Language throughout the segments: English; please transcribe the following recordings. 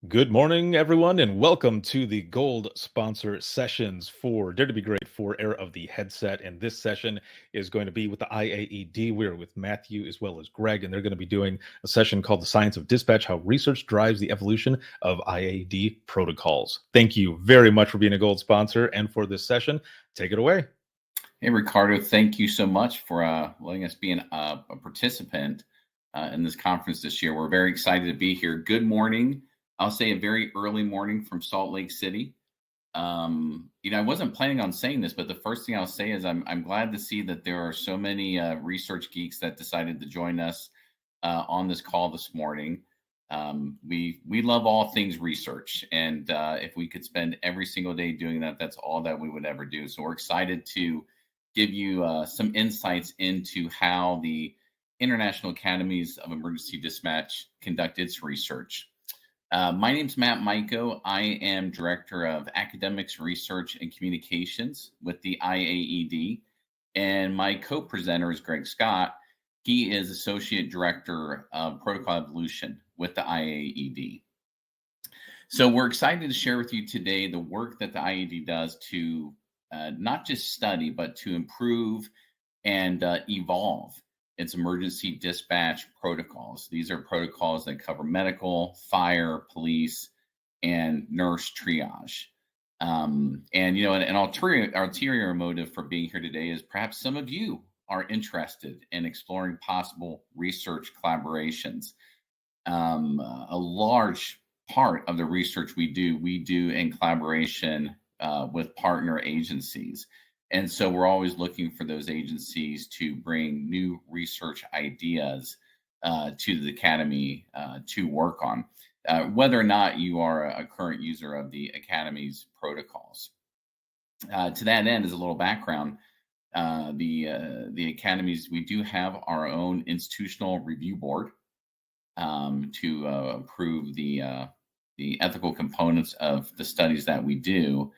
Good morning, everyone, and welcome to the Gold Sponsor Sessions for Dare to Be Great for Era of the Headset. And this session is going to be with the IAED. We're with Matthew as well as Greg, and they're going to be doing a session called The Science of Dispatch, How Research Drives the Evolution of IAED Protocols. Thank you very much for being a gold sponsor and for this session. Take it away. Hey, Ricardo, thank you so much for letting us be a participant in this conference this year. We're very excited to be here. Good morning. I'll say a very early morning from Salt Lake City. I wasn't planning on saying this, but the first thing I'll say is I'm glad to see that there are so many research geeks that decided to join us on this call this morning. We love all things research, and if we could spend every single day doing that, that's all that we would ever do. So we're excited to give you some insights into how the International Academies of Emergency Dispatch conduct its research. My name's Matt Maiko. I am Director of Academics, Research, and Communications with the IAED. And my co-presenter is Greg Scott. He is Associate Director of Protocol Evolution with the IAED. So we're excited to share with you today the work that the IAED does to not just study, but to improve and evolve its emergency dispatch protocols. These are protocols that cover medical, fire, police, and nurse triage. An ulterior motive for being here today is perhaps some of you are interested in exploring possible research collaborations. A large part of the research we do in collaboration with partner agencies. And so we're always looking for those agencies to bring new research ideas to the Academy to work on, whether or not you are a current user of the Academy's protocols. To that end, as a little background, the Academies, we do have our own institutional review board to approve the ethical components of the studies that we do.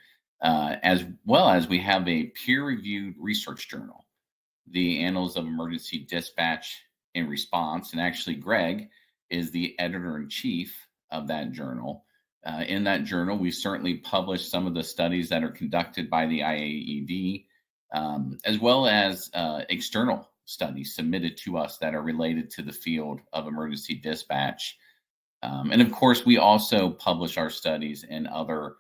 As well as we have a peer-reviewed research journal, the Annals of Emergency Dispatch and Response. And actually, Greg is the editor-in-chief of that journal. In that journal, we certainly publish some of the studies that are conducted by the IAED, as well as external studies submitted to us that are related to the field of emergency dispatch. And of course, we also publish our studies in other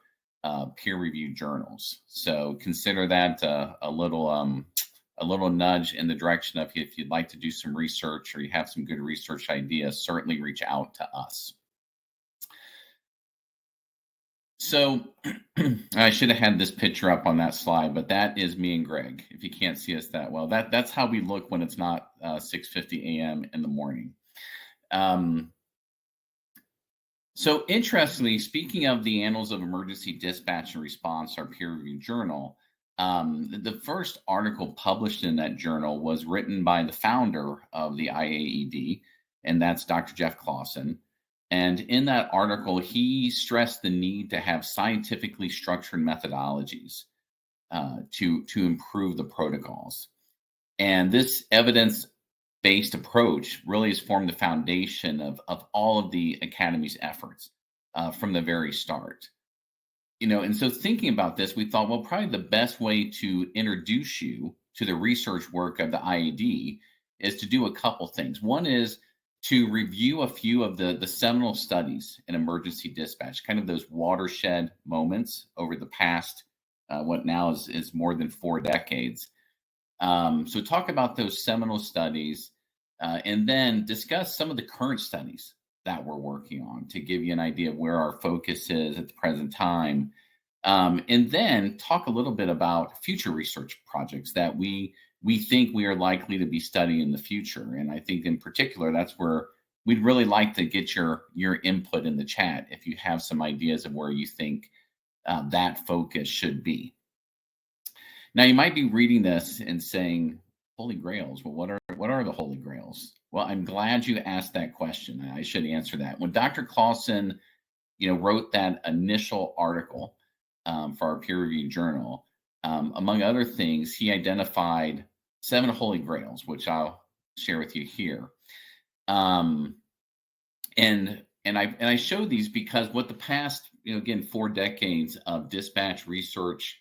peer-reviewed journals. So consider that a little nudge in the direction of if you'd like to do some research or you have some good research ideas, certainly reach out to us. So I should have had this picture up on that slide, but that is me and Greg. If you can't see us that well, that's how we look when it's not 6:50 a.m. in the morning. So interestingly, speaking of the Annals of Emergency Dispatch and Response, our peer-reviewed journal, the first article published in that journal was written by the founder of the IAED, and that's Dr. Jeff Clausen. And in that article, he stressed the need to have scientifically structured methodologies to improve the protocols. And this evidence-based approach really has formed the foundation of all of the Academy's efforts from the very start. And so thinking about this, we thought, well, probably the best way to introduce you to the research work of the IAED is to do a couple things. One is to review a few of the seminal studies in emergency dispatch, kind of those watershed moments over the past, what now is more than 4 decades. So talk about those seminal studies and then discuss some of the current studies that we're working on to give you an idea of where our focus is at the present time. And then talk a little bit about future research projects that we think we are likely to be studying in the future. And I think in particular, that's where we'd really like to get your input in the chat if you have some ideas of where you think that focus should be. Now, you might be reading this and saying, Holy Grails, well, what are the Holy Grails? Well, I'm glad you asked that question. I should answer that. When Dr. Clausen, wrote that initial article for our peer-reviewed journal, among other things, he identified 7 Holy Grails, which I'll share with you here. And I show these because what the past, again, 4 decades of dispatch research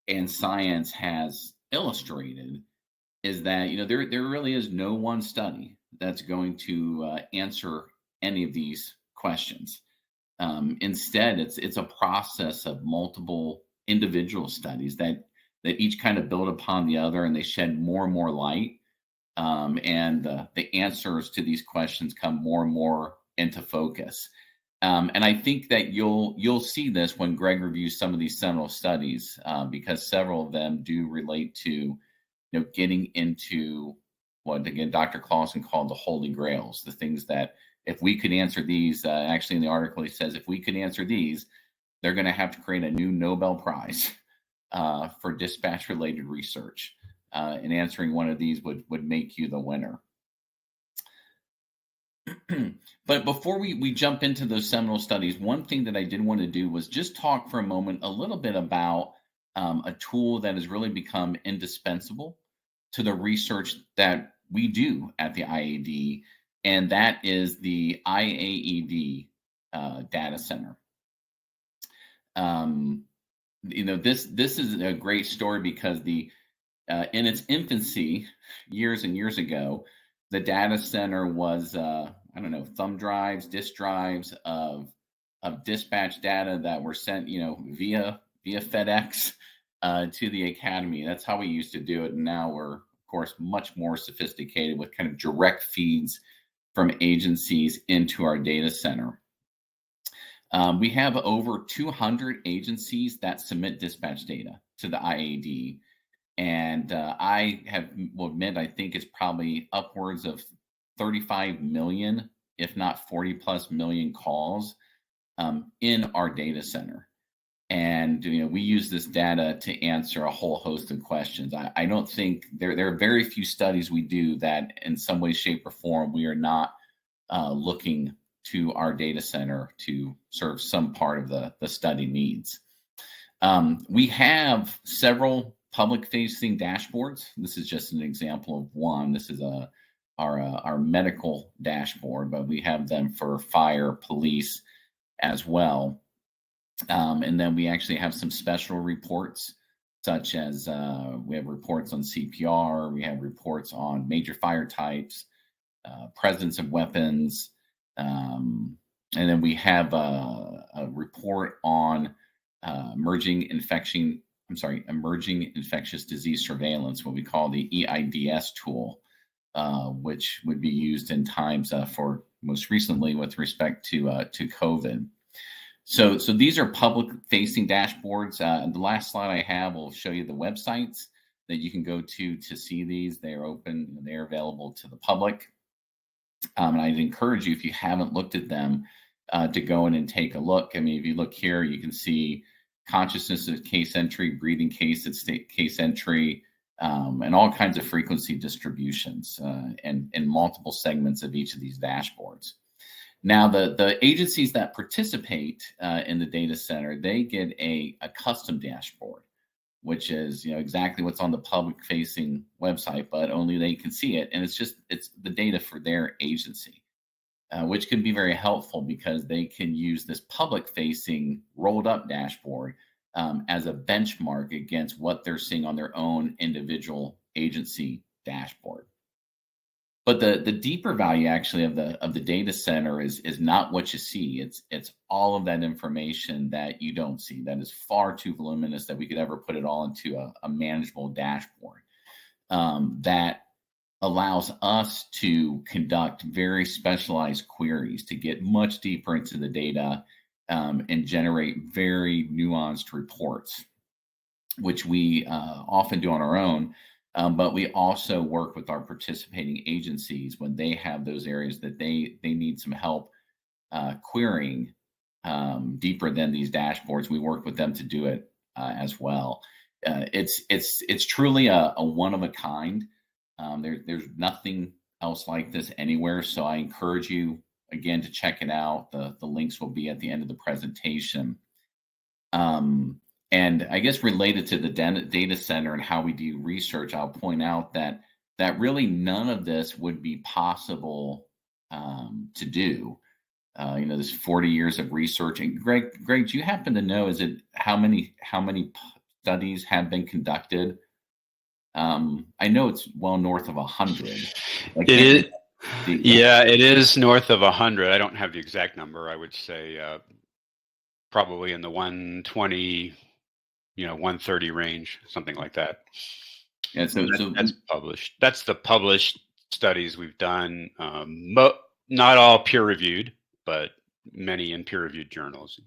and science has illustrated is that there really is no one study that's going to answer any of these questions. Instead, it's a process of multiple individual studies that each kind of build upon the other, and they shed more and more light. And the answers to these questions come more and more into focus. And I think that you'll see this when Greg reviews some of these seminal studies, because several of them do relate to getting into what again Dr. Clausen called the holy grails, the things that if we could answer these, actually in the article he says if we could answer these, they're going to have to create a new Nobel Prize for dispatch related research. And answering one of these would make you the winner. But before we jump into those seminal studies, one thing that I did want to do was just talk for a moment a little bit about a tool that has really become indispensable to the research that we do at the IAED, and that is the IAED data center. This is a great story because in its infancy, years and years ago, the data center was thumb drives, disk drives of dispatch data that were sent via FedEx to the academy. That's how we used to do it, and now we're of course much more sophisticated with kind of direct feeds from agencies into our data center. We have over 200 agencies that submit dispatch data to the IAED. And will admit, I think it's probably upwards of 35 million, if not 40 plus million calls in our data center. And we use this data to answer a whole host of questions. I don't think there are very few studies we do that in some way, shape, or form we are not looking to our data center to serve some part of the study needs. We have several public-facing dashboards. This is just an example of one. This is our medical dashboard, but we have them for fire, police as well. And then we actually have some special reports, such as we have reports on CPR, we have reports on major fire types, presence of weapons, and then we have a report on emerging infectious disease surveillance, what we call the EIDS tool, which would be used in times for most recently with respect to COVID. So these are public-facing dashboards. The last slide I have will show you the websites that you can go to see these. They are open. They are available to the public. And I'd encourage you, if you haven't looked at them, to go in and take a look. I mean, if you look here, you can see consciousness of case entry, breathing case at state case entry, and all kinds of frequency distributions and multiple segments of each of these dashboards. Now, the agencies that participate in the data center, they get a custom dashboard, which is exactly what's on the public-facing website, but only they can see it, and it's the data for their agency, which can be very helpful because they can use this public-facing rolled-up dashboard as a benchmark against what they're seeing on their own individual agency dashboard. But the deeper value actually of the data center is not what you see. It's all of that information that you don't see. That is far too voluminous that we could ever put it all into a manageable dashboard that allows us to conduct very specialized queries to get much deeper into the data and generate very nuanced reports, which we often do on our own. But we also work with our participating agencies when they have those areas that they need some help querying deeper than these dashboards. We work with them to do it as well. It's truly a one of a kind. There's nothing else like this anywhere. So I encourage you again to check it out. The links will be at the end of the presentation. And I guess related to the data center and how we do research, I'll point out that really none of this would be possible to do This 40 years of research. And Greg, do you happen to know, is it how many studies have been conducted? I know it's well north of 100. I It can't is. the exact. Yeah, it is north of 100. I don't have the exact number. I would say probably in the 120, 130 range, something like that. Yeah, so that's published. That's the published studies we've done. Not all peer-reviewed, but many in peer-reviewed journals.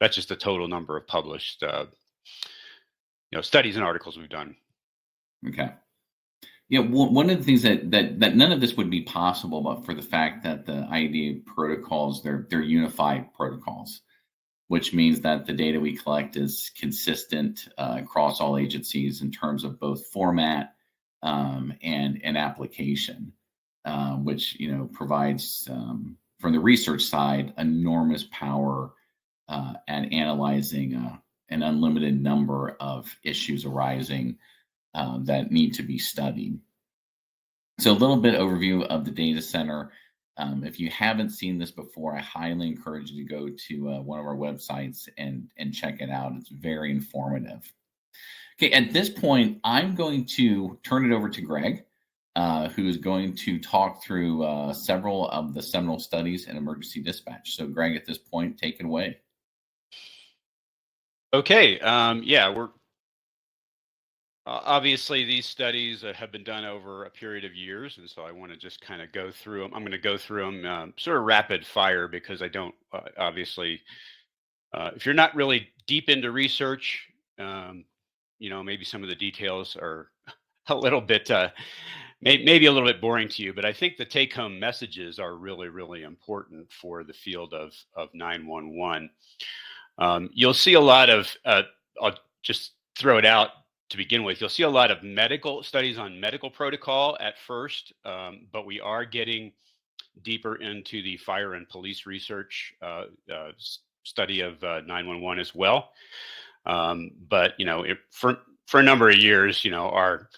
That's just the total number of published, studies and articles we've done. Okay. Yeah, one of the things that none of this would be possible but for the fact that the IAED protocols, they're unified protocols, which means that the data we collect is consistent across all agencies in terms of both format and application, which provides from the research side enormous power at analyzing an unlimited number of issues arising that need to be studied. So a little bit overview of the data center. If you haven't seen this before, I highly encourage you to go to one of our websites and check it out. It's very informative. Okay, at this point, I'm going to turn it over to Greg, who is going to talk through several of the seminal studies in emergency dispatch. So Greg, at this point, take it away. Okay, we're obviously these studies have been done over a period of years, and so I want to just kind of go through them. I'm going to go through them sort of rapid fire because I don't obviously, if you're not really deep into research, maybe some of the details are a little bit, maybe a little bit boring to you, but I think the take-home messages are really, really important for the field of 911. You'll see a lot of, I'll just throw it out to begin with. You'll see a lot of medical studies on medical protocol at first, but we are getting deeper into the fire and police research study of 911 as well. But for a number of years, our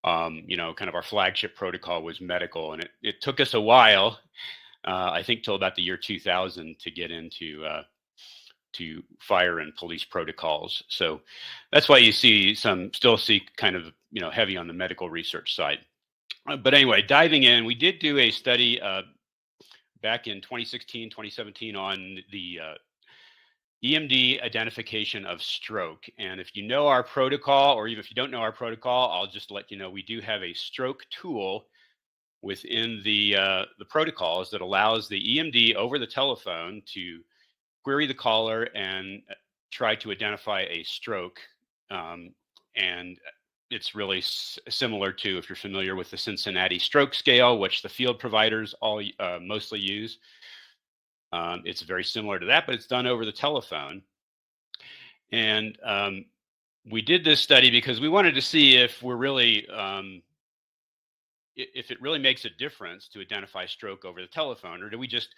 kind of our flagship protocol was medical, and it took us a while, I think till about the year 2000 to get into to fire and police protocols. So that's why you still see kind of, heavy on the medical research side. But anyway, diving in, we did do a study back in 2016, 2017 on the EMD identification of stroke. And if you know our protocol, or even if you don't know our protocol, I'll just let you know we do have a stroke tool within the protocols that allows the EMD over the telephone to query the caller and try to identify a stroke. And it's really similar to, if you're familiar with the Cincinnati stroke scale, which the field providers all mostly use. It's very similar to that, but it's done over the telephone. And we did this study because we wanted to see if we're really, if it really makes a difference to identify stroke over the telephone, or do we just,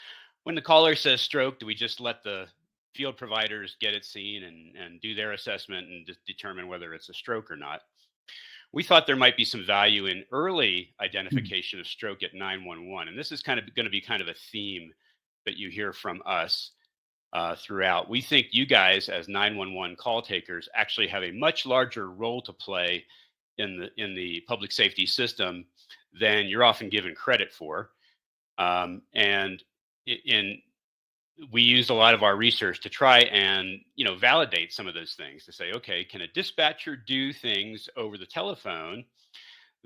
when the caller says stroke, do we just let the field providers get it seen and do their assessment and just determine whether it's a stroke or not? We thought there might be some value in early identification of stroke at 911. And this is kind of going to be kind of a theme that you hear from us throughout. We think you guys as 911 call takers actually have a much larger role to play in the public safety system than you're often given credit for. We used a lot of our research to try and validate some of those things, to say, okay, can a dispatcher do things over the telephone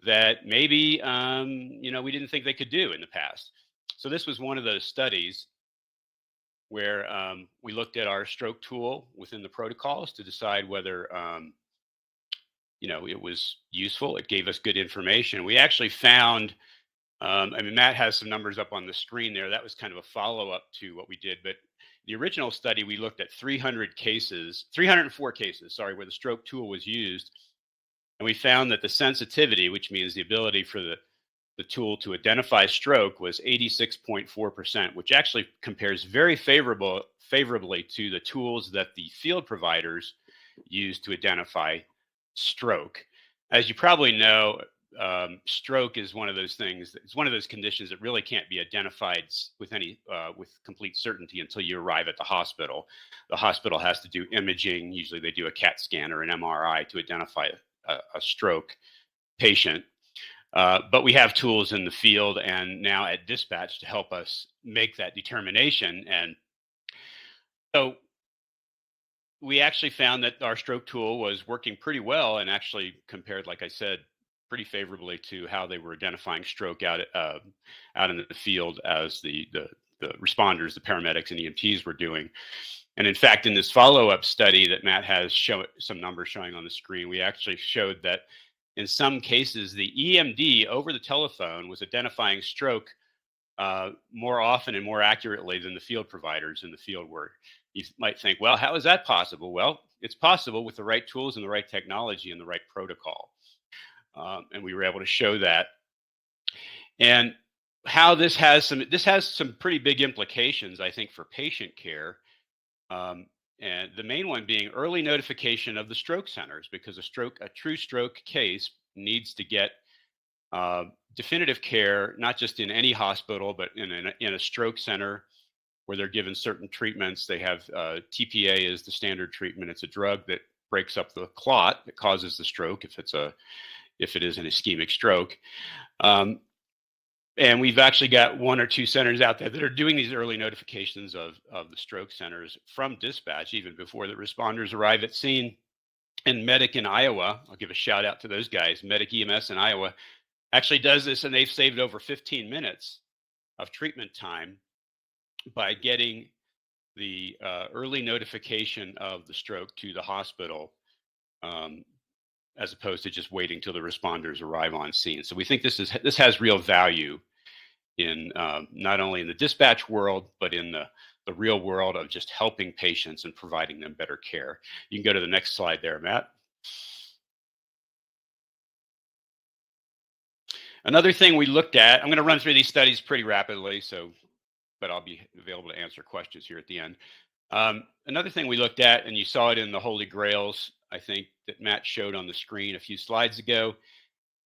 that maybe we didn't think they could do in the past? So this was one of those studies where we looked at our stroke tool within the protocols to decide whether it was useful. It gave us good information. We actually found, Matt has some numbers up on the screen there. That was kind of a follow-up to what we did. But the original study, we looked at 304 cases, where the stroke tool was used. And we found that the sensitivity, which means the ability for the tool to identify stroke, was 86.4%, which actually compares very favorably to the tools that the field providers use to identify stroke. As you probably know, stroke is one of those things. It's one of those conditions that really can't be identified with with complete certainty until you arrive at the hospital. The hospital has to do imaging. Usually, they do a CAT scan or an MRI to identify a stroke patient. But we have tools in the field and now at dispatch to help us make that determination. And so we actually found that our stroke tool was working pretty well and actually compared, like I said, pretty favorably to how they were identifying stroke out in the field as the responders, the paramedics and EMTs were doing. And in fact, in this follow-up study that Matt has some numbers showing on the screen, we actually showed that in some cases, the EMD over the telephone was identifying stroke more often and more accurately than the field providers in the field were. You might think, well, how is that possible? Well, it's possible with the right tools and the right technology and the right protocol. And we were able to show that. And how this has some pretty big implications, I think, for patient care. And the main one being early notification of the stroke centers, because a true stroke case needs to get definitive care, not just in any hospital, but in a stroke center where they're given certain treatments. They have TPA is the standard treatment. It's a drug that breaks up the clot that causes the stroke if it is an ischemic stroke. And we've actually got 1 or 2 centers out there that are doing these early notifications of the stroke centers from dispatch, even before the responders arrive at scene. And Medic in Iowa, I'll give a shout out to those guys, Medic EMS in Iowa, actually does this, and they've saved over 15 minutes of treatment time by getting the early notification of the stroke to the hospital, as opposed to just waiting till the responders arrive on scene. So we think this has real value in not only in the dispatch world, but in the real world of just helping patients and providing them better care. You can go to the next slide there, Matt. Another thing we looked at, I'm going to run through these studies pretty rapidly, but I'll be available to answer questions here at the end. Another thing we looked at, and you saw it in the Holy Grails, I think, that Matt showed on the screen a few slides ago,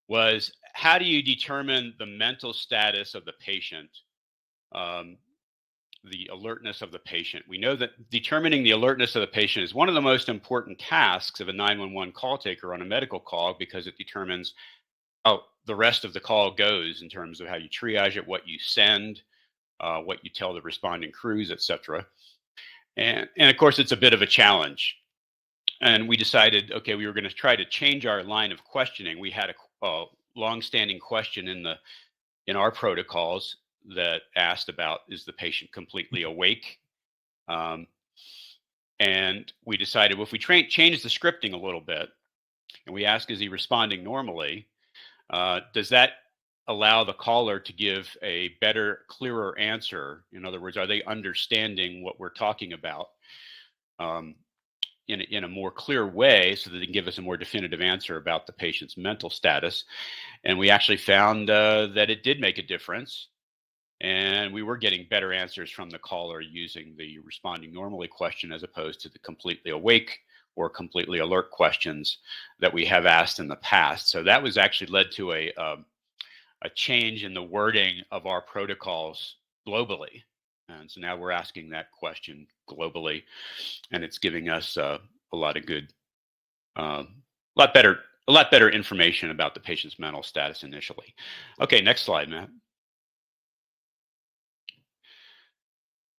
was how do you determine the mental status of the patient, the alertness of the patient? We know that determining the alertness of the patient is one of the most important tasks of a 911 call taker on a medical call, because it determines how the rest of the call goes in terms of how you triage it, what you send, what you tell the responding crews, etc. And of course, it's a bit of a challenge. And we decided, okay, we were going to try to change our line of questioning. We had a long-standing question in our protocols that asked about, is the patient completely awake? And we decided, well, if we change the scripting a little bit, and we ask, is he responding normally? Does that allow the caller to give a better, clearer answer? In other words, are they understanding what we're talking about in a more clear way, so that they can give us a more definitive answer about the patient's mental status? And we actually found that it did make a difference. And we were getting better answers from the caller using the responding normally question, as opposed to the completely awake or completely alert questions that we have asked in the past. So that was actually led to a change in the wording of our protocols globally. And so now we're asking that question globally, and it's giving us a lot of good, a lot better information about the patient's mental status initially. Okay, next slide, Matt.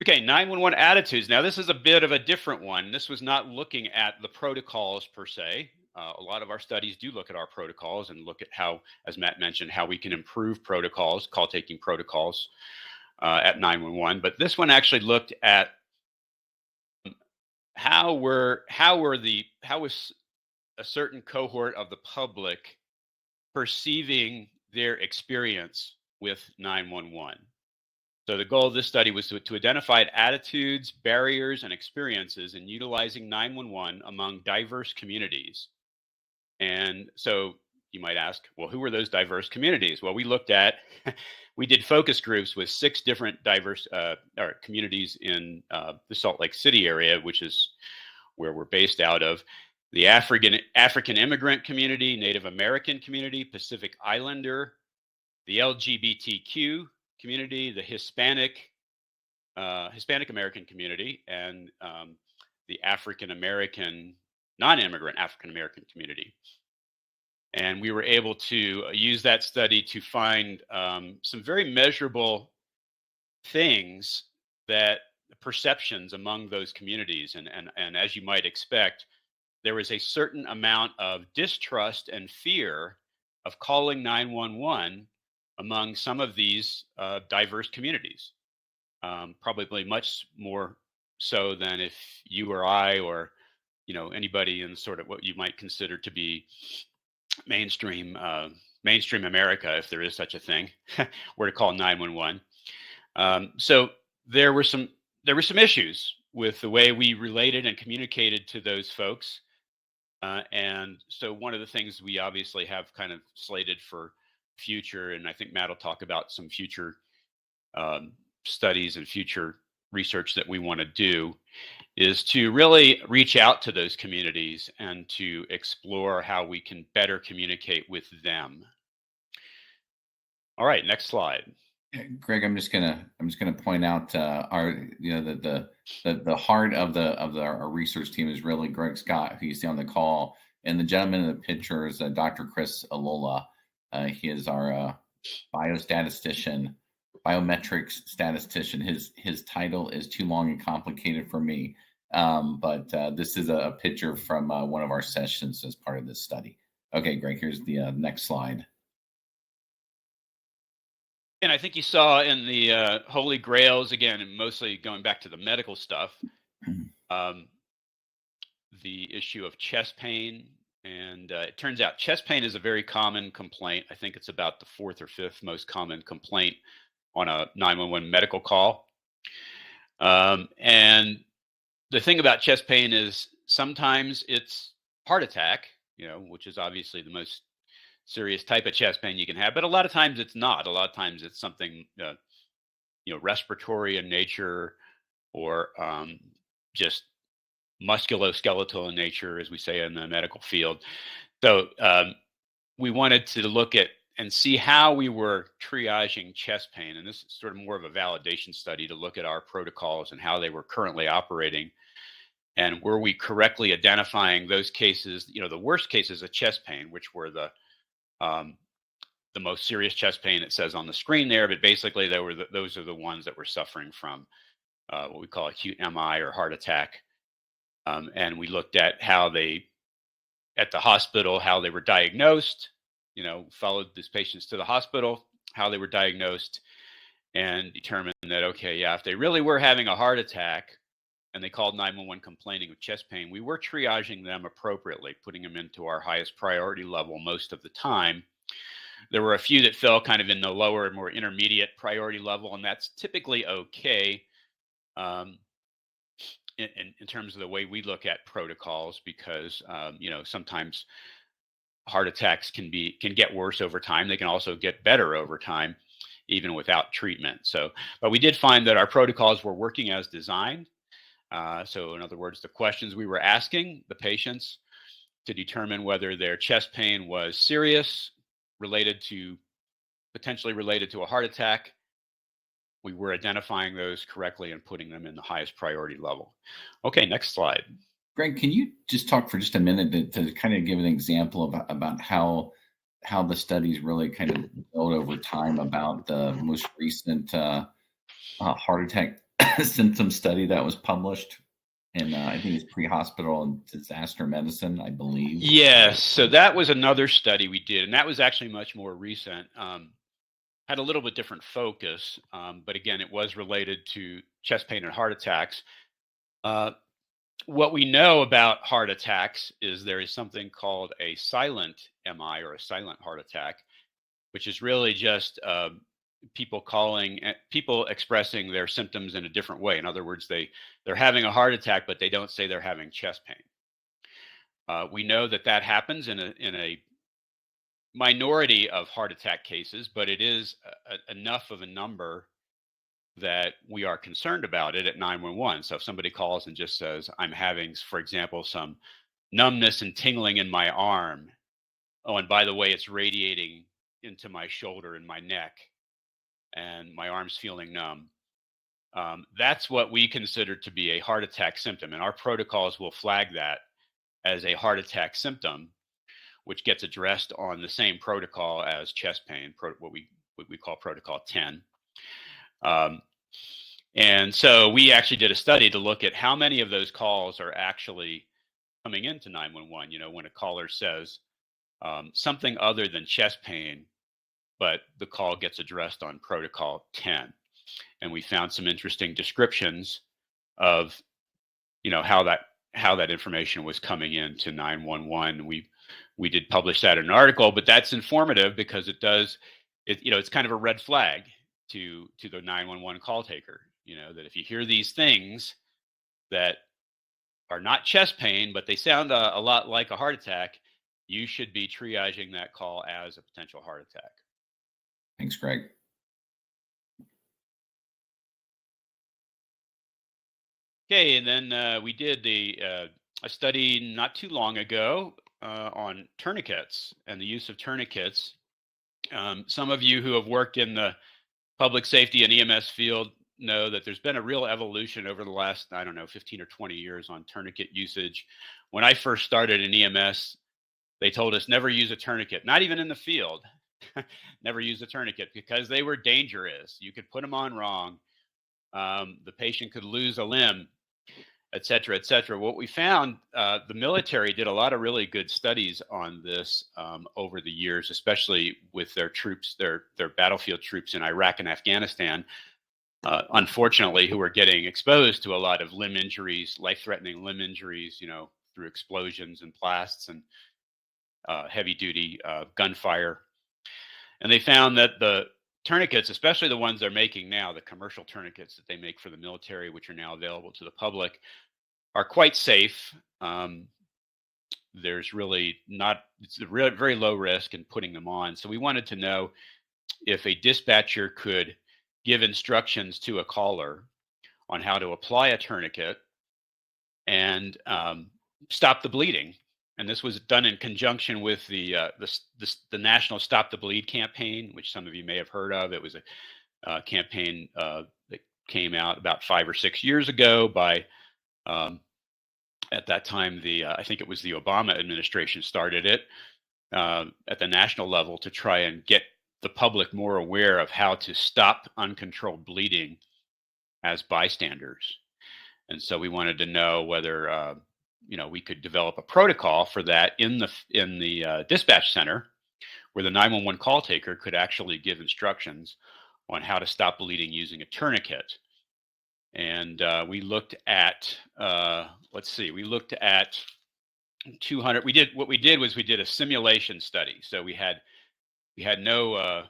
Okay, 911 attitudes. Now, this is a bit of a different one. This was not looking at the protocols per se. A lot of our studies do look at our protocols and look at how, as Matt mentioned, how we can improve protocols, call taking protocols at 911. But this one actually looked at how was a certain cohort of the public perceiving their experience with 911. So the goal of this study was to identify attitudes, barriers, and experiences in utilizing 911 among diverse communities. And so you might ask, well, who were those diverse communities? Well, we did focus groups with 6 different diverse communities in the Salt Lake City area, which is where we're based out of. the African immigrant community, Native American community, Pacific Islander, the LGBTQ community, the Hispanic American community, and the African American, non-immigrant African American community. And we were able to use that study to find some very measurable things, that perceptions among those communities. And as you might expect, there was a certain amount of distrust and fear of calling 911 among some of these diverse communities. Probably much more so than if you or I, or anybody in sort of what you might consider to be mainstream America, if there is such a thing, were to call 911. So there were some issues with the way we related and communicated to those folks. And so one of the things we obviously have kind of slated for future, and I think Matt will talk about some future studies and future research that we want to do, is to really reach out to those communities and to explore how we can better communicate with them. All right, next slide. Greg, I'm just gonna point out our the heart of our research team is really Greg Scott, who you see on the call, and the gentleman in the picture is Dr. Chris Alola. He is our biometrics statistician. His title is too long and complicated for me, but this is a picture from one of our sessions as part of this study. Okay, Greg, here's the next slide. And I think you saw in the Holy Grails, again, and mostly going back to the medical stuff, the issue of chest pain. And it turns out chest pain is a very common complaint. I think it's about the 4th or 5th most common complaint on a 911 medical call. And the thing about chest pain is sometimes it's heart attack, which is obviously the most serious type of chest pain you can have, but a lot of times it's not. A lot of times it's something respiratory in nature, or just musculoskeletal in nature, as we say in the medical field. So we wanted to look at and see how we were triaging chest pain, and this is sort of more of a validation study to look at our protocols and how they were currently operating, and were we correctly identifying those cases, the worst cases of chest pain, which were the most serious chest pain, it says on the screen there, but basically those are the ones that were suffering from what we call acute MI or heart attack. And we looked at how at the hospital, how they were diagnosed, followed these patients to the hospital, how they were diagnosed, and determined that, okay, yeah, if they really were having a heart attack and they called 911 complaining of chest pain, we were triaging them appropriately, putting them into our highest priority level most of the time. There were a few that fell kind of in the lower, more intermediate priority level, and that's typically okay in terms of the way we look at protocols, because sometimes heart attacks can get worse over time. They can also get better over time, even without treatment. But we did find that our protocols were working as designed. So in other words, the questions we were asking the patients to determine whether their chest pain was serious, potentially related to a heart attack, we were identifying those correctly and putting them in the highest priority level. Okay, next slide. Greg, can you just talk for just a minute to kind of give an example about how the studies really kind of build over time, about the most recent heart attack symptom study that was published? And I think it's pre-hospital and disaster medicine, I believe. Yes. So that was another study we did, and that was actually much more recent. Had a little bit different focus, but again, it was related to chest pain and heart attacks. What we know about heart attacks is there is something called a silent MI, or a silent heart attack, which is really just people expressing their symptoms in a different way. In other words, they're having a heart attack, but they don't say they're having chest pain. We know that happens in a minority of heart attack cases, but it is enough of a number that we are concerned about it at 911. So if somebody calls and just says, I'm having, for example, some numbness and tingling in my arm. Oh, and by the way, it's radiating into my shoulder and my neck, and my arm's feeling numb. That's what we consider to be a heart attack symptom, and our protocols will flag that as a heart attack symptom, which gets addressed on the same protocol as chest pain, what we call Protocol 10. And so we actually did a study to look at how many of those calls are actually coming into 911. You know, when a caller says something other than chest pain, but the call gets addressed on Protocol 10. And we found some interesting descriptions of, you know, how that information was coming into 911. We did publish that in an article, but that's informative because it's kind of a red flag to the 911 call taker. You know, that if you hear these things that are not chest pain, but they sound a lot like a heart attack, you should be triaging that call as a potential heart attack. Thanks, Greg. Okay, and then we did a study not too long ago on tourniquets and the use of tourniquets. Some of you who have worked in the public safety and EMS field know that there's been a real evolution over the last, 15 or 20 years on tourniquet usage. When I first started in EMS, they told us never use a tourniquet, not even in the field. Never use a tourniquet because they were dangerous. You could put them on wrong. The patient could lose a limb, et cetera, et cetera. What we found, the military did a lot of really good studies on this over the years, especially with their troops, their battlefield troops in Iraq and Afghanistan, unfortunately, who were getting exposed to a lot of limb injuries, life-threatening limb injuries, you know, through explosions and blasts and heavy-duty gunfire. And they found that the tourniquets, especially the ones they're making now, the commercial tourniquets that they make for the military, which are now available to the public, are quite safe. There's really it's a very low risk in putting them on. So we wanted to know if a dispatcher could give instructions to a caller on how to apply a tourniquet and stop the bleeding. And this was done in conjunction with the National Stop the Bleed campaign, which some of you may have heard of. It was a campaign that came out about 5 or 6 years ago by, at that time, I think it was the Obama administration started it at the national level to try and get the public more aware of how to stop uncontrolled bleeding as bystanders. And so we wanted to know whether we could develop a protocol for that in the dispatch center, where the 911 call taker could actually give instructions on how to stop bleeding using a tourniquet. And we looked at, we looked at 200. What we did was we did a simulation study. So we had no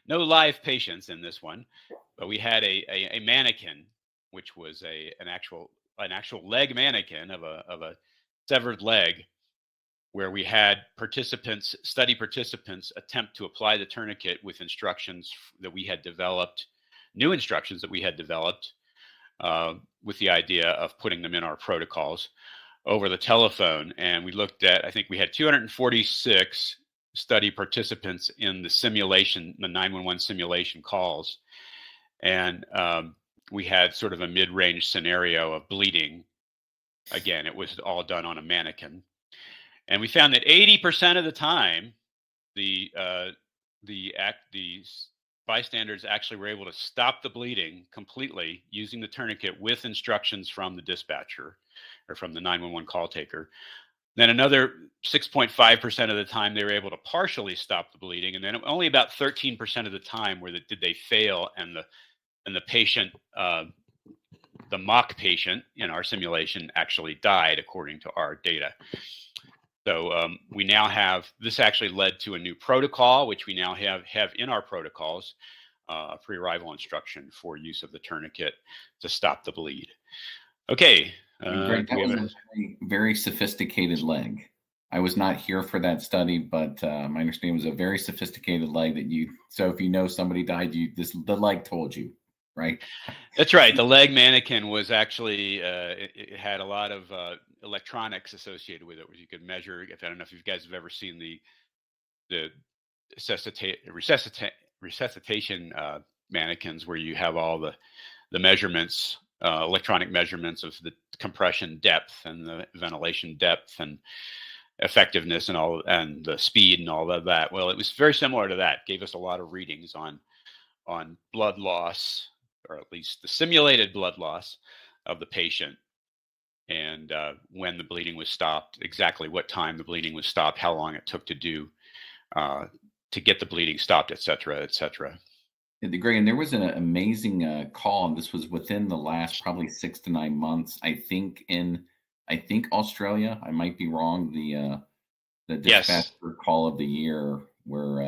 no live patients in this one, but we had a mannequin, which was an actual leg mannequin of a severed leg, where we had study participants attempt to apply the tourniquet with instructions that we had developed, new instructions that we had developed, with the idea of putting them in our protocols over the telephone. And we looked at, I think we had 246 study participants in the simulation, the 911 simulation calls. And we had sort of a mid-range scenario of bleeding. Again, it was all done on a mannequin. And we found that 80% of the time, the bystanders actually were able to stop the bleeding completely using the tourniquet with instructions from the dispatcher or from the 911 call taker. Then another 6.5% of the time, they were able to partially stop the bleeding. And then only about 13% of the time did they fail, and the patient, the mock patient in our simulation, actually died according to our data. So we now have, this actually led to a new protocol, which we now have in our protocols, pre-arrival instruction for use of the tourniquet to stop the bleed. Okay. Greg, that was a very sophisticated leg. I was not here for that study, but my understanding was a very sophisticated leg so if you know somebody died, the leg told you. right? That's right. The leg mannequin was actually it had a lot of electronics associated with it, where you could measure. If I don't know if you guys have ever seen the resuscitation mannequins, where you have all the measurements, electronic measurements of the compression depth and the ventilation depth and effectiveness and all, and the speed and all of that. Well, it was very similar to that. Gave us a lot of readings on blood loss, or at least the simulated blood loss of the patient, and when the bleeding was stopped, exactly what time the bleeding was stopped, how long it took to do to get the bleeding stopped, et cetera, et cetera. Greg, and there was an amazing call, and this was within the last probably 6 to 9 months. I think Australia. I might be wrong. The Yes. dispatcher call of the year, where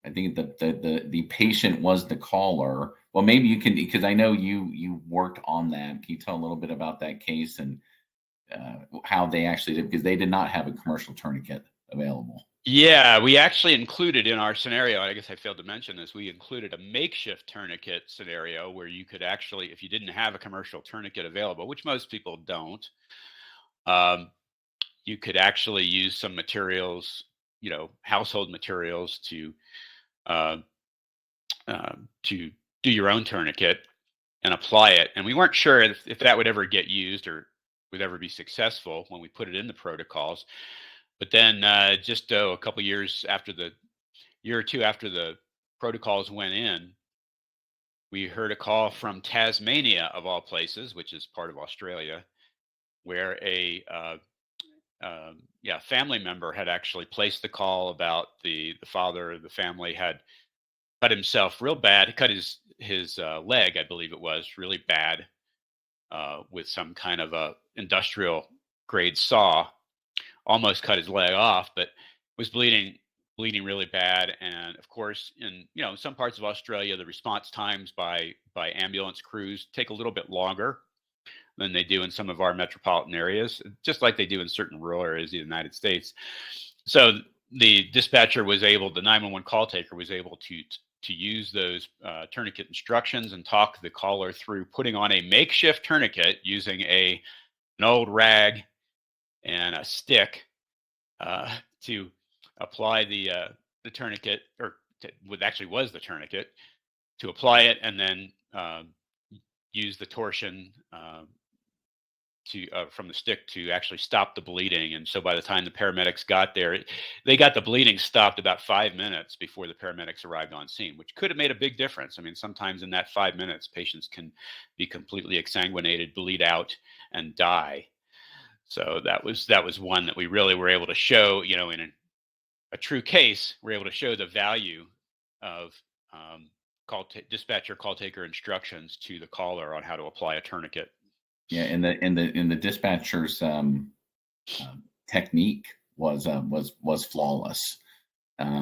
I think the patient was the caller. Well, maybe you can, because I know you worked on that. Can you tell a little bit about that case and how they actually did, because they did not have a commercial tourniquet available. Yeah, we actually included in our scenario, I guess I failed to mention this, we included a makeshift tourniquet scenario where you could actually, if you didn't have a commercial tourniquet available, which most people don't, you could actually use some materials, household materials to do your own tourniquet and apply it. And we weren't sure if that would ever get used or would ever be successful when we put it in the protocols. But then just a couple years after year or two after the protocols went in, we heard a call from Tasmania, of all places, which is part of Australia, where a family member had actually placed the call about the father of the family had cut himself real bad. He cut his leg, I believe it was, really bad with some kind of a industrial grade saw. Almost cut his leg off, but was bleeding really bad. And of course, in some parts of Australia, the response times by ambulance crews take a little bit longer than they do in some of our metropolitan areas, just like they do in certain rural areas of the United States. So the dispatcher was able, the 911 call taker was able to use those tourniquet instructions and talk the caller through putting on a makeshift tourniquet using an old rag and a stick to apply the tourniquet, or what actually was the tourniquet, to apply it, and then use the torsion from the stick to actually stop the bleeding. And so by the time the paramedics got there, they got the bleeding stopped about 5 minutes before the paramedics arrived on scene, which could have made a big difference. I mean, sometimes in that 5 minutes, patients can be completely exsanguinated, bleed out, and die. So that was one that we really were able to show, in a true case, we're able to show the value of dispatcher call taker instructions to the caller on how to apply a tourniquet. Yeah, and the dispatcher's technique was flawless. I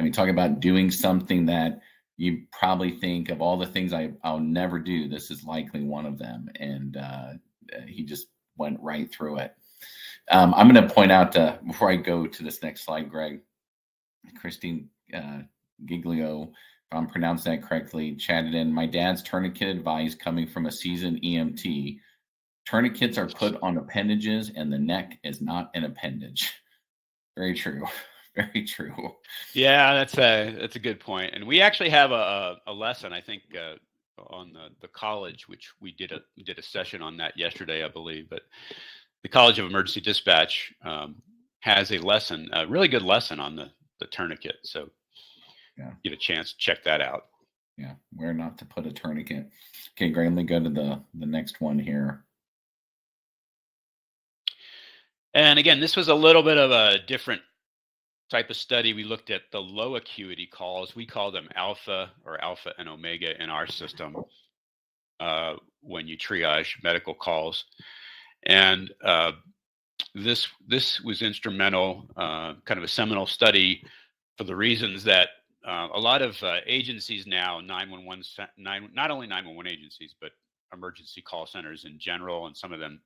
mean, talk about doing something that you probably think, of all the things I'll never do, this is likely one of them, and he just went right through it. I'm going to point out, before I go to this next slide, Greg, Christine Giglio, if I'm pronouncing that correctly, chatted in, my dad's tourniquet advice coming from a seasoned EMT. Tourniquets are put on appendages, and the neck is not an appendage. Very true. Very true. Yeah, that's a good point. And we actually have a lesson, I think, on the college, which we did a session on that yesterday, I believe. But the College of Emergency Dispatch has a lesson, a really good lesson on the tourniquet. So get a chance to check that out. Yeah, where not to put a tourniquet. Okay, Greg, let me go to the next one here. And again, this was a little bit of a different type of study. We looked at the low acuity calls. We call them alpha and omega in our system when you triage medical calls. And this was instrumental, kind of a seminal study, for the reasons that a lot of agencies now, not only 911 agencies, but emergency call centers in general, and some of them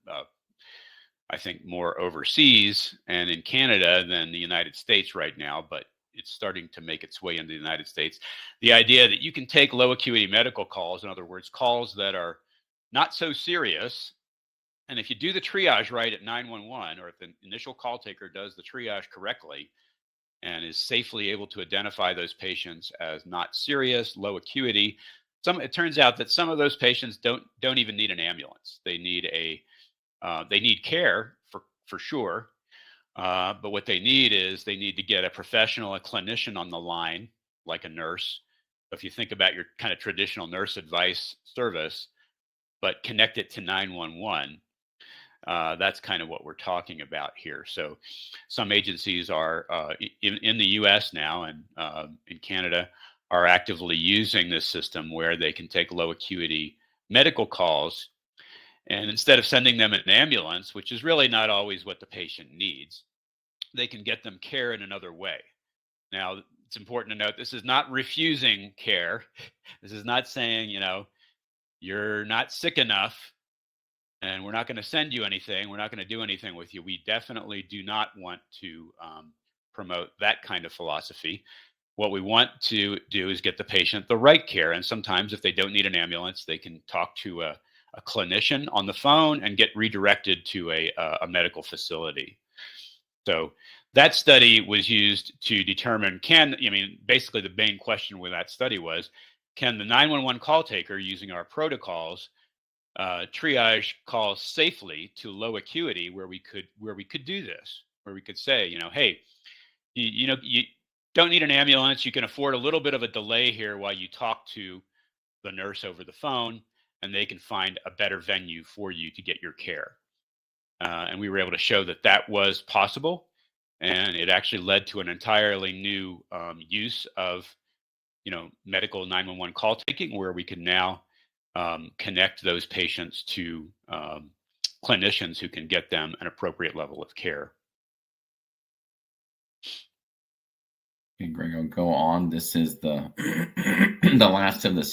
I think more overseas and in Canada than the United States right now, but it's starting to make its way into the United States. The idea that you can take low acuity medical calls, in other words, calls that are not so serious, and if you do the triage right at 911, or if the initial call taker does the triage correctly and is safely able to identify those patients as not serious, low acuity, it turns out that some of those patients don't even need an ambulance. They need care for sure. But what they need is they need to get a professional, a clinician on the line, like a nurse. If you think about your kind of traditional nurse advice service, but connect it to 911, that's kind of what we're talking about here. So some agencies are in the US now and in Canada are actively using this system where they can take low acuity medical calls, and instead of sending them an ambulance, which is really not always what the patient needs, they can get them care in another way. Now, it's important to note this is not refusing care. This is not saying, you're not sick enough and we're not going to send you anything. We're not going to do anything with you. We definitely do not want to promote that kind of philosophy. What we want to do is get the patient the right care. And sometimes if they don't need an ambulance, they can talk to a clinician on the phone and get redirected to a medical facility. So that study was used to determine, basically the main question with that study was, can the 911 call taker using our protocols triage calls safely to low acuity where we could do this, where we could say, hey, you don't need an ambulance. You can afford a little bit of a delay here while you talk to the nurse over the phone, and they can find a better venue for you to get your care. And we were able to show that was possible. And it actually led to an entirely new use of, medical 911 call taking, where we can now connect those patients to clinicians who can get them an appropriate level of care. Okay, Greg, I'll go on. This is the the last of the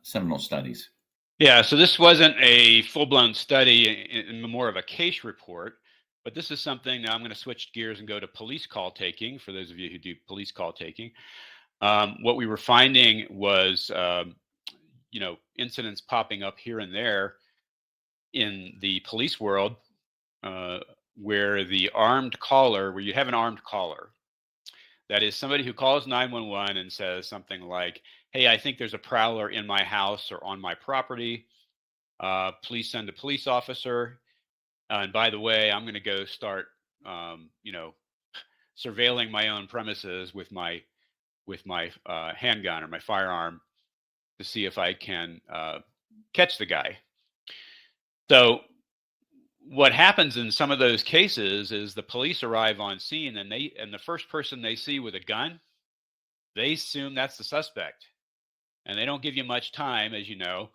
seminal studies. Yeah, so this wasn't a full-blown study, in more of a case report, but this is something. Now I'm going to switch gears and go to police call taking. For those of you who do police call taking, what we were finding was, incidents popping up here and there in the police world, where you have an armed caller. That is somebody who calls 911 and says something like, hey, I think there's a prowler in my house or on my property. Please send a police officer. And by the way, I'm going to go start, surveilling my own premises with my handgun or my firearm to see if I can catch the guy. So what happens in some of those cases is the police arrive on scene, and the first person they see with a gun, they assume that's the suspect, and they don't give you much time, as you know,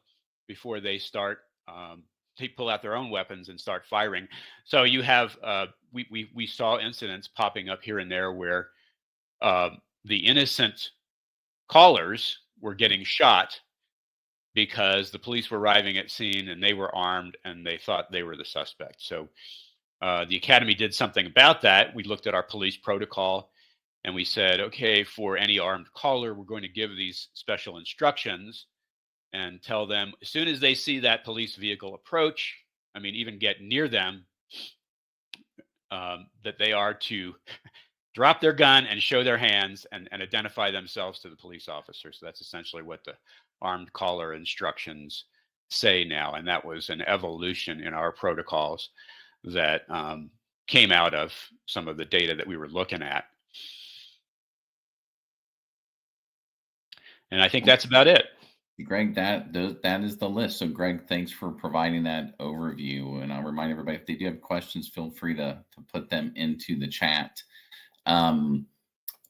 before they start they pull out their own weapons and start firing. So you have we saw incidents popping up here and there where the innocent callers were getting shot because the police were arriving at scene and they were armed and they thought they were the suspect. So the Academy did something about that. We looked at our police protocol and we said, okay, for any armed caller, we're going to give these special instructions and tell them as soon as they see that police vehicle approach, even get near them, that they are to drop their gun and show their hands and identify themselves to the police officer. So that's essentially what the armed caller instructions say now. And that was an evolution in our protocols that came out of some of the data that we were looking at. And I think that's about it. Greg, that is the list. So Greg, thanks for providing that overview. And I'll remind everybody, if they do have questions, feel free to put them into the chat. I'm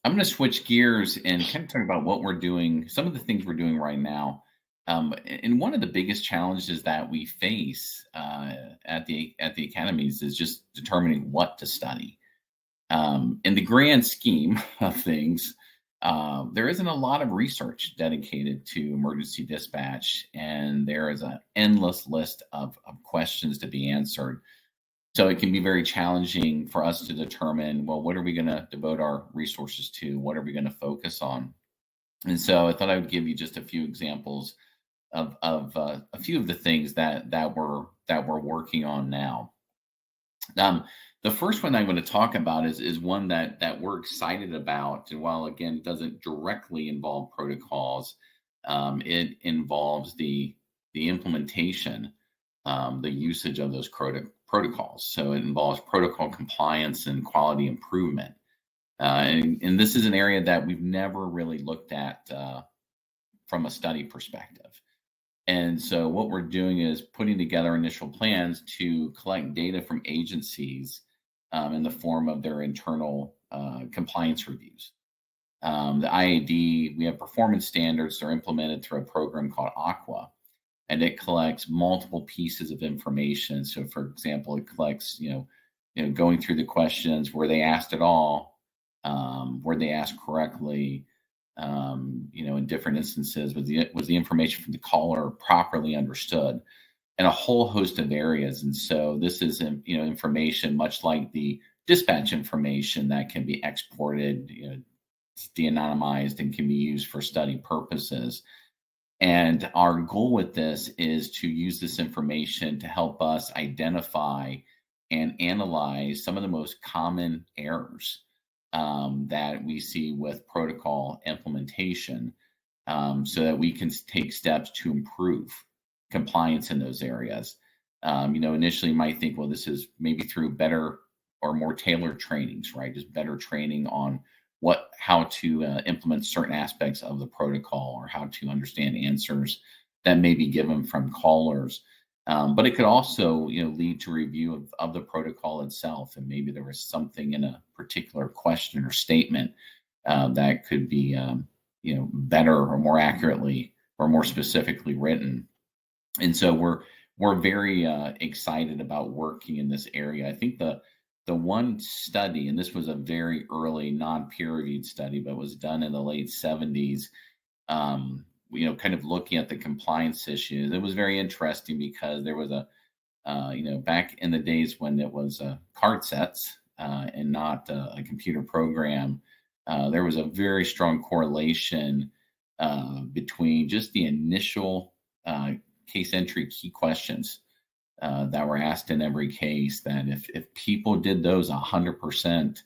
going to switch gears and kind of talk about what we're doing, some of the things we're doing right now. And one of the biggest challenges that we face at the academies is just determining what to study. In the grand scheme of things, there isn't a lot of research dedicated to emergency dispatch, and there is an endless list of questions to be answered. So it can be very challenging for us to determine, well, what are we going to devote our resources to? What are we going to focus on? And so I thought I would give you just a few examples of a few of the things that we're working on now. Um, the first one I'm going to talk about is one that we're excited about. And while again it doesn't directly involve protocols, it involves the implementation, the usage of those protocols. So it involves protocol compliance and quality improvement. And this is an area that we've never really looked at from a study perspective. And so what we're doing is putting together initial plans to collect data from agencies in the form of their internal compliance reviews. The IAED, we have performance standards that are implemented through a program called Aqua, and it collects multiple pieces of information. So, for example, it collects, going through the questions, were they asked at all? Were they asked correctly? In different instances, was the information from the caller properly understood, and a whole host of areas. And so this is, information much like the dispatch information that can be exported, it's de-anonymized and can be used for study purposes. And our goal with this is to use this information to help us identify and analyze some of the most common errors that we see with protocol implementation, so that we can take steps to improve compliance in those areas. Initially you might think, well, this is maybe through better or more tailored trainings, right? Just better training on how to implement certain aspects of the protocol, or how to understand answers that may be given from callers. But it could also, lead to review of the protocol itself, and maybe there was something in a particular question or statement that could be, better or more accurately or more specifically written. And so we're very excited about working in this area. I think the one study, and this was a very early non-peer-reviewed study, but was done in the late 70s. Kind of looking at the compliance issues. It was very interesting because there was back in the days when it was card sets and not a computer program, there was a very strong correlation between just the initial case entry key questions that were asked in every case, that if people did those 100%,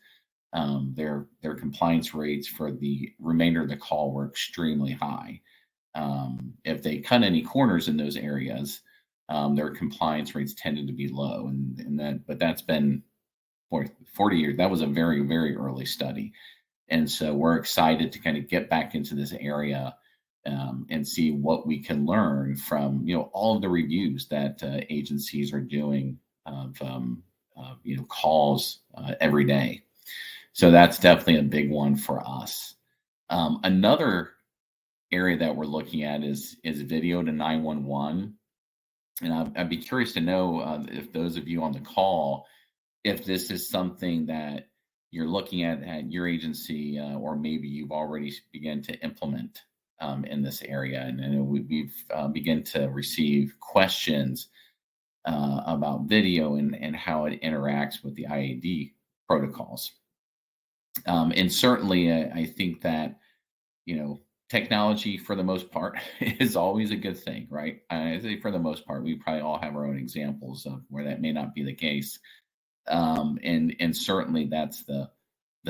their compliance rates for the remainder of the call were extremely high. If they cut any corners in those areas, their compliance rates tended to be low. But that's been 40 years. That was a very, very early study. And so we're excited to kind of get back into this area and see what we can learn from, all of the reviews that agencies are doing of, calls every day. So that's definitely a big one for us. Another area that we're looking at is video to 911. And I'd be curious to know if those of you on the call, if this is something that you're looking at your agency, or maybe you've already begun to implement in this area. And we've begun to receive questions about video and how it interacts with the IAED protocols. And certainly, I think that, technology for the most part is always a good thing, right? I say for the most part. We probably all have our own examples of where that may not be the case. And certainly that's the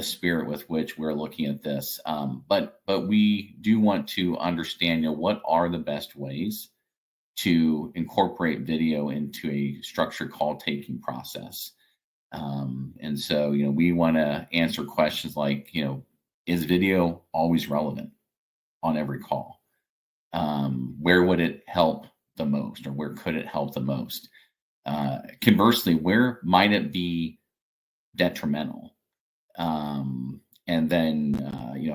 spirit with which we're looking at this. But we do want to understand, what are the best ways to incorporate video into a structured call taking process. And so, we want to answer questions like, is video always relevant on every call? Where would it help the most, or where could it help the most? Conversely, where might it be detrimental? And then,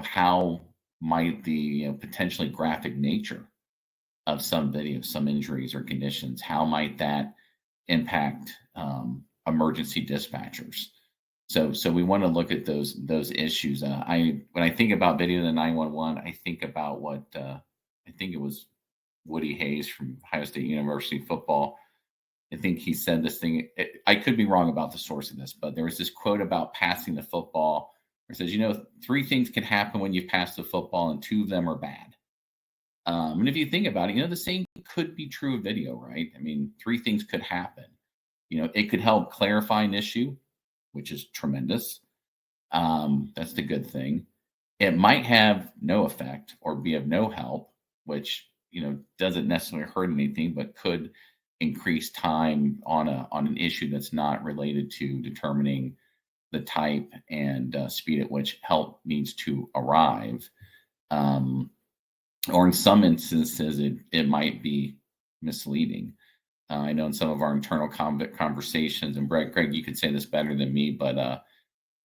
how might the potentially graphic nature of some videos, some injuries or conditions, how might that impact emergency dispatchers? So we want to look at those issues. When I think about video to 911, I think about what I think it was Woody Hayes from Ohio State University football I think he said this thing. I could be wrong about the source of this, but there was this quote about passing the football. It says, 3 things can happen when you pass the football, and 2 of them are bad. And if you think about it, the same could be true of video, right? I mean, 3 things could happen. It could help clarify an issue, which is tremendous. That's the good thing. It might have no effect or be of no help, which doesn't necessarily hurt anything, but could increase time on an issue that's not related to determining the type and speed at which help needs to arrive. Or in some instances, it might be misleading. I know in some of our internal conversations, and Greg, you could say this better than me, but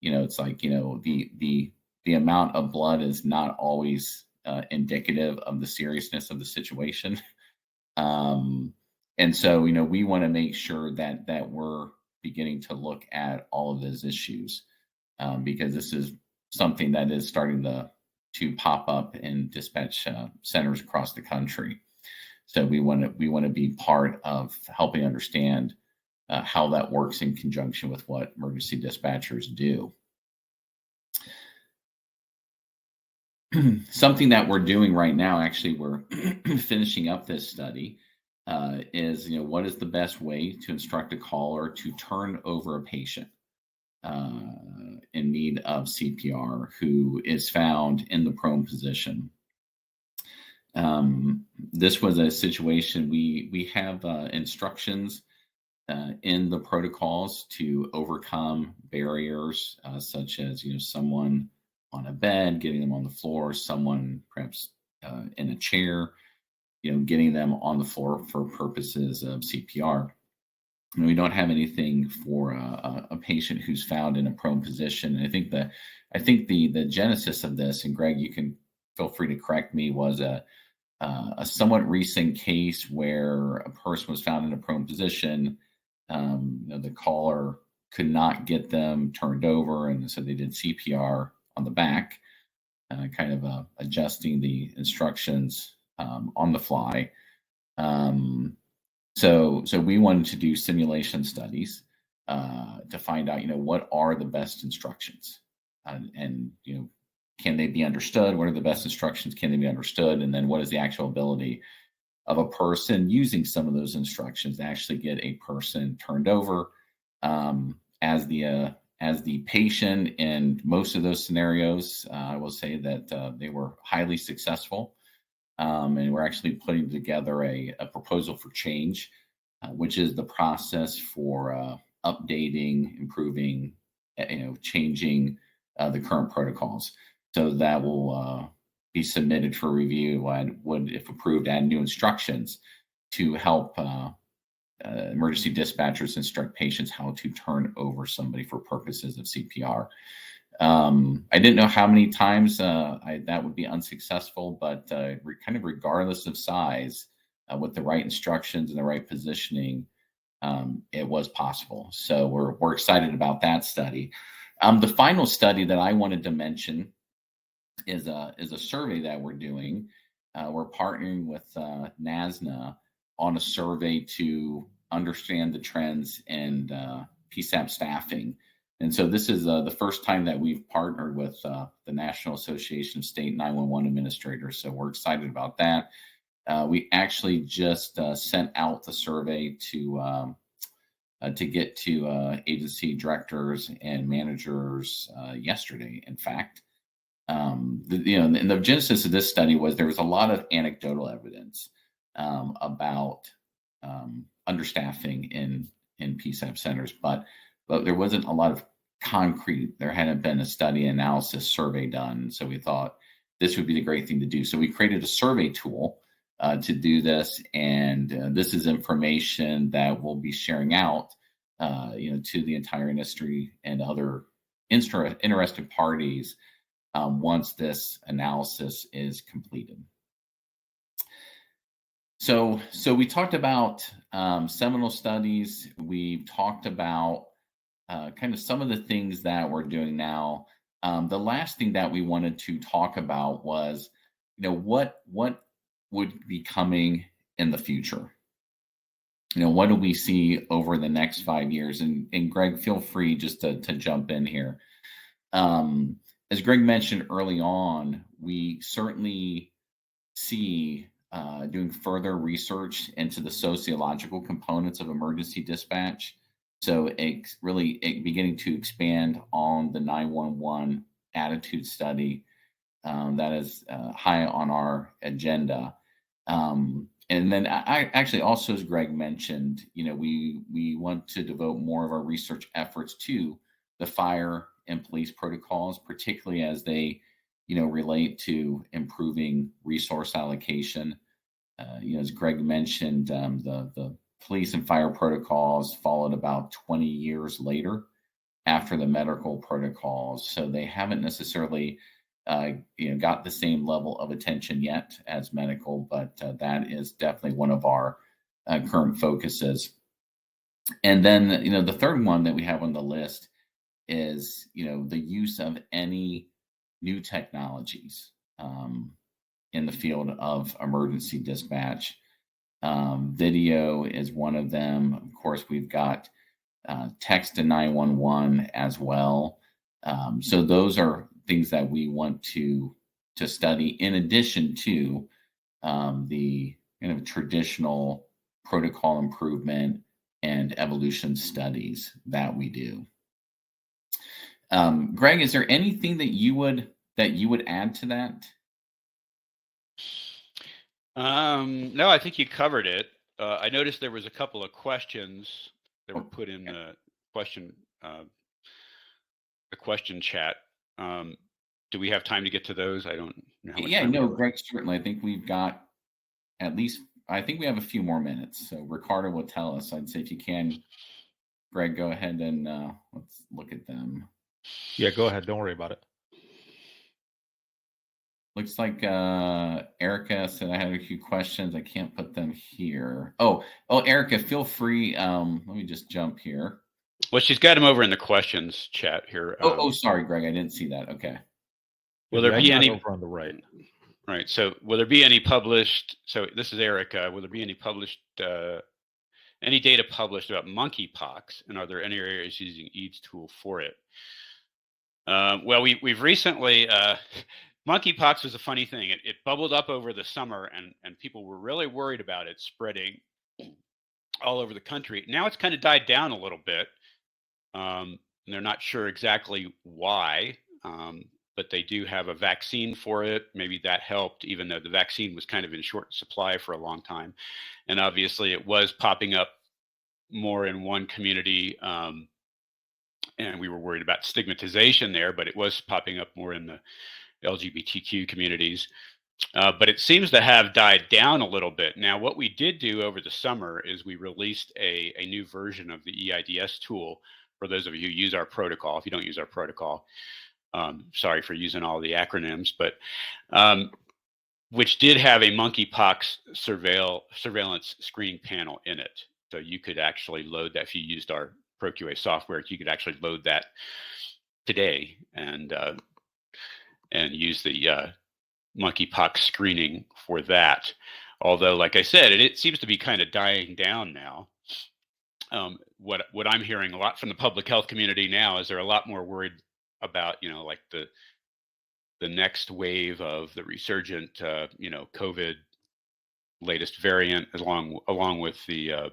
it's like the amount of blood is not always indicative of the seriousness of the situation. And so, we want to make sure that we're beginning to look at all of those issues, because this is something that is starting to pop up in dispatch centers across the country. So we want to be part of helping understand how that works in conjunction with what emergency dispatchers do. Something that we're doing right now, actually, we're finishing up this study, is what is the best way to instruct a caller to turn over a patient in need of CPR who is found in the prone position. This was a situation we have instructions in the protocols to overcome barriers such as someone on a bed, getting them on the floor, someone perhaps in a chair, getting them on the floor for purposes of CPR. And we don't have anything for a patient who's found in a prone position. And I think the genesis of this, and Greg, you can feel free to correct me, was a somewhat recent case where a person was found in a prone position. The caller could not get them turned over, and so they did CPR on the back, kind of adjusting the instructions on the fly. So we wanted to do simulation studies to find out, what are the best instructions, and can they be understood? What are the best instructions? Can they be understood? And then what is the actual ability of a person using some of those instructions to actually get a person turned over? As the patient in most of those scenarios, I will say that they were highly successful. And we're actually putting together a proposal for change, which is the process for updating, improving, changing the current protocols. So that will be submitted for review and would, if approved, add new instructions to help emergency dispatchers instruct patients how to turn over somebody for purposes of CPR. I didn't know how many times that would be unsuccessful, but kind of regardless of size, with the right instructions and the right positioning, it was possible. So we're excited about that study. The final study that I wanted to mention is a survey that we're doing. We're partnering with NASNA on a survey to understand the trends and PSAP staffing. And so this is the first time that we've partnered with the National Association of State 911 Administrators. So we're excited about that. We actually just sent out the survey to get to agency directors and managers yesterday, in fact. And the genesis of this study was there was a lot of anecdotal evidence about understaffing in PSAP centers, but there wasn't a lot of concrete. There hadn't been a study analysis survey done. So we thought this would be the great thing to do. So we created a survey tool to do this. And this is information that we'll be sharing out, to the entire industry and other interested parties once this analysis is completed. So we talked about seminal studies. We've talked about kind of some of the things that we're doing now. The last thing that we wanted to talk about was, what would be coming in the future. what do we see over the next 5 years? And Greg, feel free just to jump in here. As Greg mentioned early on, we certainly see doing further research into the sociological components of emergency dispatch. So it's really beginning to expand on the 911 attitude study that is high on our agenda. And then I actually also, as Greg mentioned, we want to devote more of our research efforts to the fire and police protocols, particularly as they, relate to improving resource allocation. As Greg mentioned, the police and fire protocols followed about 20 years later after the medical protocols, so they haven't necessarily got the same level of attention yet as medical, but that is definitely one of our current focuses. And then, the third one that we have on the list is, the use of any new technologies in the field of emergency dispatch. Video is one of them. Of course, we've got text to 911 as well. So those are things that we want to study in addition to the kind of traditional protocol improvement and evolution studies that we do. Greg, is there anything that you would add to that? No, I think you covered it. I noticed there was a couple of questions that were put in the question chat. Do we have time to get to those? I don't know how much time. No, Greg, certainly. I think we've got I think we have a few more minutes. So Ricardo will tell us. I'd say if you can, Greg, go ahead and let's look at them. Yeah, go ahead. Don't worry about it. Looks like Erica said I had a few questions. I can't put them here. Oh, Erica, feel free. Let me just jump here. Well, she's got them over in the questions chat here. Sorry, Greg, I didn't see that. Okay. Will there be any over on the right? Right. So, will there be any published? So, this is Erica. Will there be any published? Any data published about monkeypox, and are there any areas using IAED's tool for it? Well, we've recently. Monkeypox was a funny thing. It bubbled up over the summer, and people were really worried about it spreading all over the country. Now it's kind of died down a little bit. And they're not sure exactly why, but they do have a vaccine for it. Maybe that helped, even though the vaccine was kind of in short supply for a long time. And obviously it was popping up more in one community, and we were worried about stigmatization there, but it was popping up more in the LGBTQ communities. But it seems to have died down a little bit. Now, what we did do over the summer is we released a new version of the EIDS tool for those of you who use our protocol. If you don't use our protocol, sorry for using all the acronyms, but which did have a monkeypox surveillance screening panel in it. So you could actually load that if you used our ProQA software. You could actually load that today and use the monkeypox screening for that. Although, like I said, it seems to be kind of dying down now. What I'm hearing a lot from the public health community now is they're a lot more worried about, like the next wave of the resurgent, COVID latest variant, along with the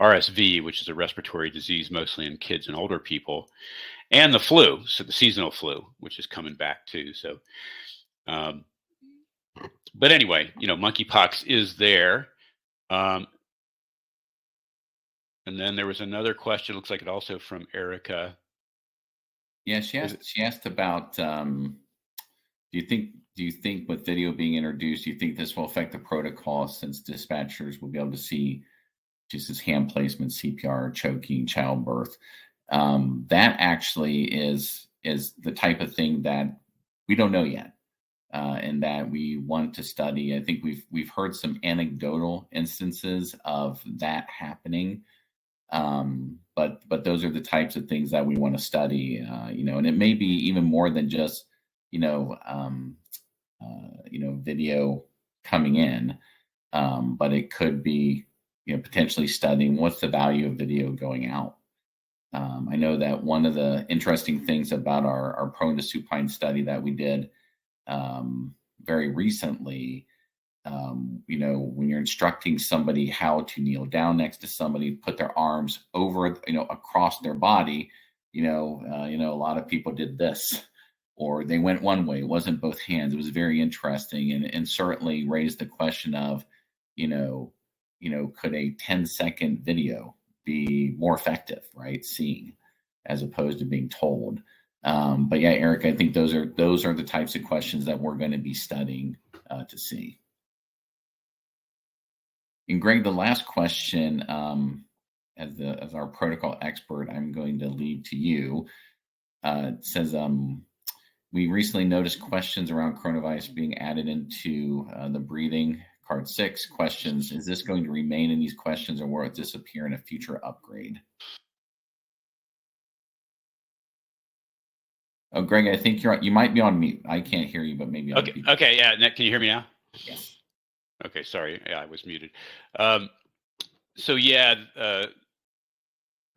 RSV, which is a respiratory disease mostly in kids and older people, and the flu, so the seasonal flu, which is coming back too. So, but anyway, monkeypox is there. And then there was another question, looks like it also from Erica. Yeah, she asked about, do you think with video being introduced, do you think this will affect the protocol since dispatchers will be able to see just as hand placement, CPR, choking, childbirth? That actually is the type of thing that we don't know yet, and that we want to study. I think we've heard some anecdotal instances of that happening, but those are the types of things that we want to study. And it may be even more than just video coming in, but it could be potentially studying what's the value of video going out. I know that one of the interesting things about our prone to supine study that we did very recently, when you're instructing somebody how to kneel down next to somebody, put their arms over, across their body, a lot of people did this, or they went one way. It wasn't both hands. It was very interesting, and certainly raised the question of, could a 10-second video be more effective, right? Seeing, as opposed to being told. But yeah, Eric, I think those are the types of questions that we're going to be studying to see. And Greg, the last question, as our protocol expert, I'm going to lead to you. It says, we recently noticed questions around coronavirus being added into the breathing. Card 6 questions. Is this going to remain in these questions, or will it disappear in a future upgrade? Oh, Greg, I think you might be on mute. I can't hear you, but maybe okay. Okay, yeah. Can you hear me now? Yes. Okay, sorry. Yeah, I was muted. So yeah,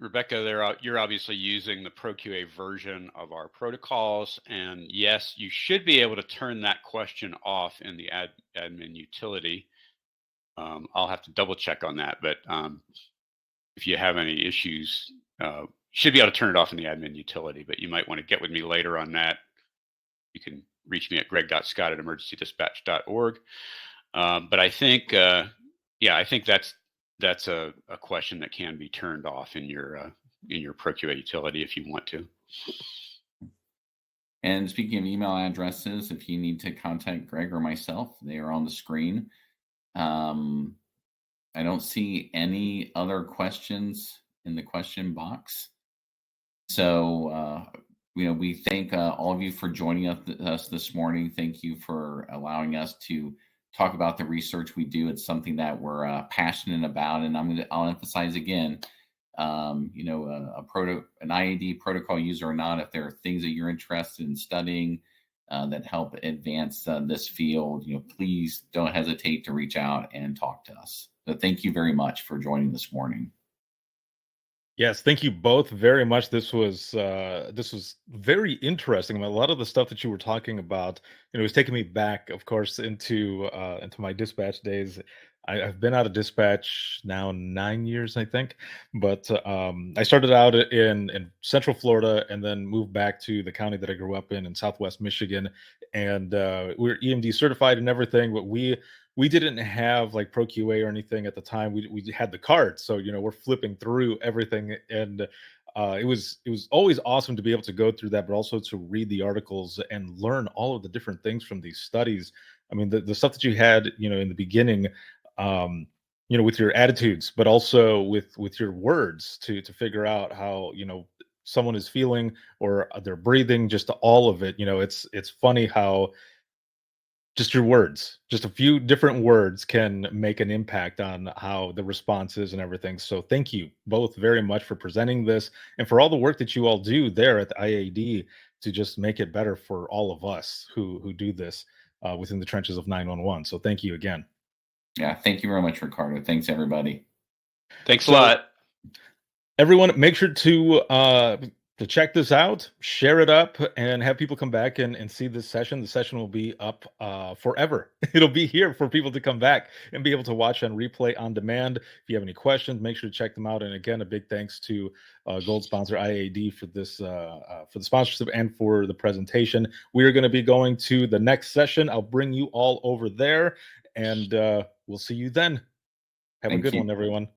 Rebecca, you're obviously using the ProQA version of our protocols, and yes, you should be able to turn that question off in the admin utility. I'll have to double check on that, but if you have any issues, you should be able to turn it off in the admin utility, but you might want to get with me later on that. You can reach me at greg.scott@emergencydispatch.org. But I think, I think that's a question that can be turned off in your ProQA utility if you want to. And speaking of email addresses, if you need to contact Greg or myself, they are on the screen. I don't see any other questions in the question box. So, we thank all of you for joining us this morning. Thank you for allowing us to talk about the research we do. It's something that we're passionate about, and I'll emphasize again, an IAED protocol user or not, if there are things that you're interested in studying that help advance this field, please don't hesitate to reach out and talk to us. So thank you very much for joining this morning. Yes, thank you both very much. This was very interesting. A lot of the stuff that you were talking about, it was taking me back, of course, into my dispatch days. I've been out of dispatch now 9 years, I think. But I started out in Central Florida and then moved back to the county that I grew up in Southwest Michigan. And we were EMD certified and everything, but we didn't have like ProQA or anything at the time. We had the card, so we're flipping through everything, and it was always awesome to be able to go through that, but also to read the articles and learn all of the different things from these studies. I mean, the stuff that you had, in the beginning, with your attitudes, but also with your words to figure out how someone is feeling or they're breathing, just all of it. It's funny how just your words, just a few different words can make an impact on how the response is and everything. So thank you both very much for presenting this and for all the work that you all do there at the IAED to just make it better for all of us who do this within the trenches of 911. So thank you again. Yeah, thank you very much, Ricardo. Thanks, everybody. Thanks a lot. Everyone, make sure to check this out, share it up, and have people come back and see this session. The session will be up forever. It'll be here for people to come back and be able to watch on replay on demand. If you have any questions, make sure to check them out. And again, a big thanks to gold sponsor IAED for this for the sponsorship and for the presentation. We are going to be going to the next session. I'll bring you all over there, and we'll see you then. Have a good one, everyone.